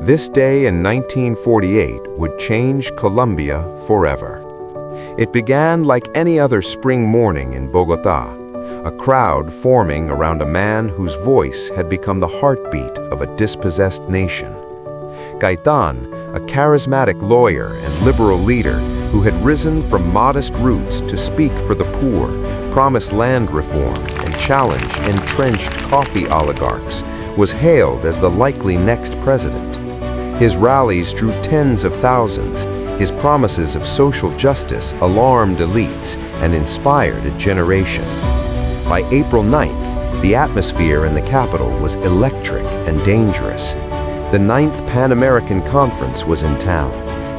This day in 1948 would change Colombia forever. It began like any other spring morning in Bogotá, a crowd forming around a man whose voice had become the heartbeat of a dispossessed nation. Gaitán, a charismatic lawyer and liberal leader who had risen from modest roots to speak for the poor, promise land reform, and challenge entrenched coffee oligarchs, was hailed as the likely next president. His rallies drew tens of thousands. His promises of social justice alarmed elites and inspired a generation. By April 9th, the atmosphere in the capital was electric and dangerous. The 9th Pan American Conference was in town.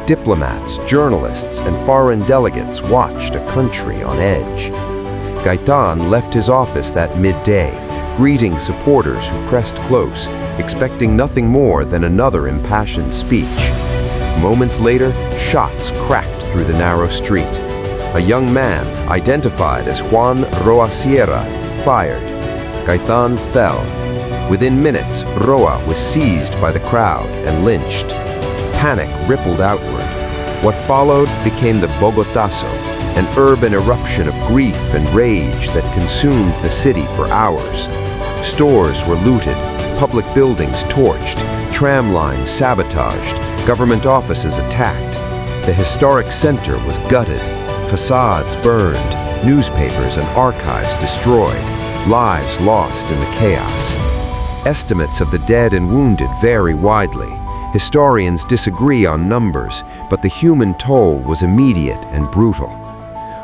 Diplomats, journalists, and foreign delegates watched a country on edge. Gaitán left his office that midday, greeting supporters who pressed close, expecting nothing more than another impassioned speech. Moments later, shots cracked through the narrow street. A young man, identified as Juan Roa Sierra, fired. Gaitán fell. Within minutes, Roa was seized by the crowd and lynched. Panic rippled outward. What followed became the Bogotazo, an urban eruption of grief and rage that consumed the city for hours. Stores were looted, public buildings torched, tram lines sabotaged, government offices attacked. The historic center was gutted, facades burned, newspapers and archives destroyed, lives lost in the chaos. Estimates of the dead and wounded vary widely. Historians disagree on numbers, but the human toll was immediate and brutal.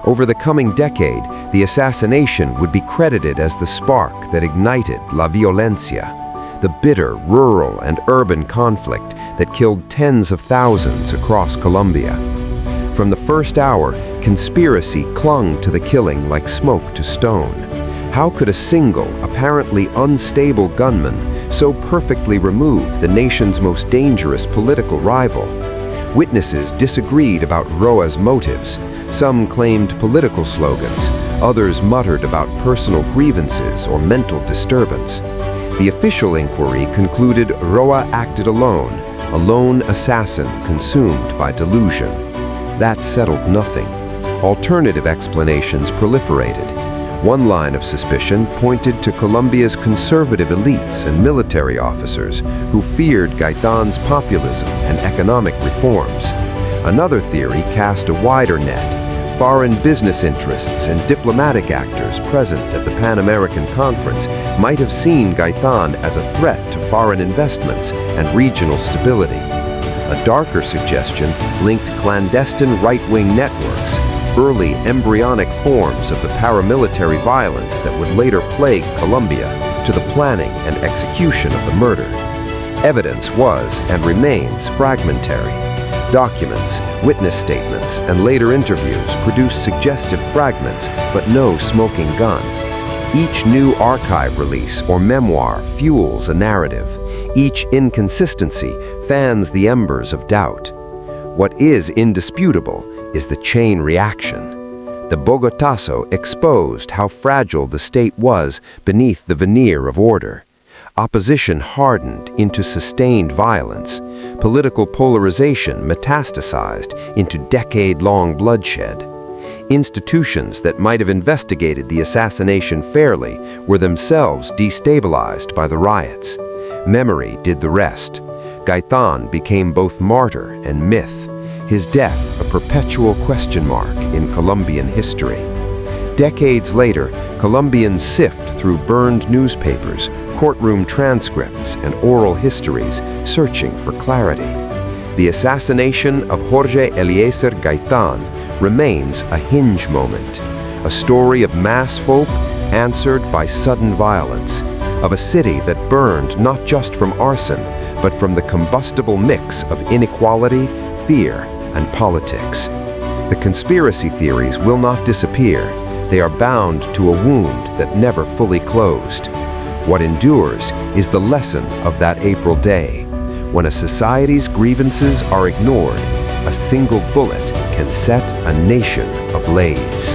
Over the coming decade, the assassination would be credited as the spark that ignited La Violencia, the bitter rural and urban conflict that killed tens of thousands across Colombia. From the first hour, conspiracy clung to the killing like smoke to stone. How could a single, apparently unstable gunman so perfectly remove the nation's most dangerous political rival? Witnesses disagreed about Roa's motives. Some claimed political slogans, others muttered about personal grievances or mental disturbance. The official inquiry concluded Roa acted alone, a lone assassin consumed by delusion. That settled nothing. Alternative explanations proliferated. One line of suspicion pointed to Colombia's conservative elites and military officers who feared Gaitán's populism and economic reforms. Another theory cast a wider net. Foreign business interests and diplomatic actors present at the Pan American Conference might have seen Gaitán as a threat to foreign investments and regional stability. A darker suggestion linked clandestine right-wing networks, early embryonic forms of the paramilitary violence that would later plague Colombia, to the planning and execution of the murder. Evidence was and remains fragmentary. Documents, witness statements, and later interviews produce suggestive fragments, but no smoking gun. Each new archive release or memoir fuels a narrative. Each inconsistency fans the embers of doubt. What is indisputable is the chain reaction. The Bogotazo exposed how fragile the state was beneath the veneer of order. Opposition hardened into sustained violence. Political polarization metastasized into decade-long bloodshed. Institutions that might have investigated the assassination fairly were themselves destabilized by the riots. Memory did the rest. Gaitán became both martyr and myth, his death a perpetual question mark in Colombian history. Decades later, Colombians sift through burned newspapers, courtroom transcripts, and oral histories, searching for clarity. The assassination of Jorge Eliécer Gaitán remains a hinge moment, a story of mass hope answered by sudden violence, of a city that burned not just from arson, but from the combustible mix of inequality, fear, and politics. The conspiracy theories will not disappear. They are bound to a wound that never fully closed. What endures is the lesson of that April day. When a society's grievances are ignored, a single bullet can set a nation ablaze.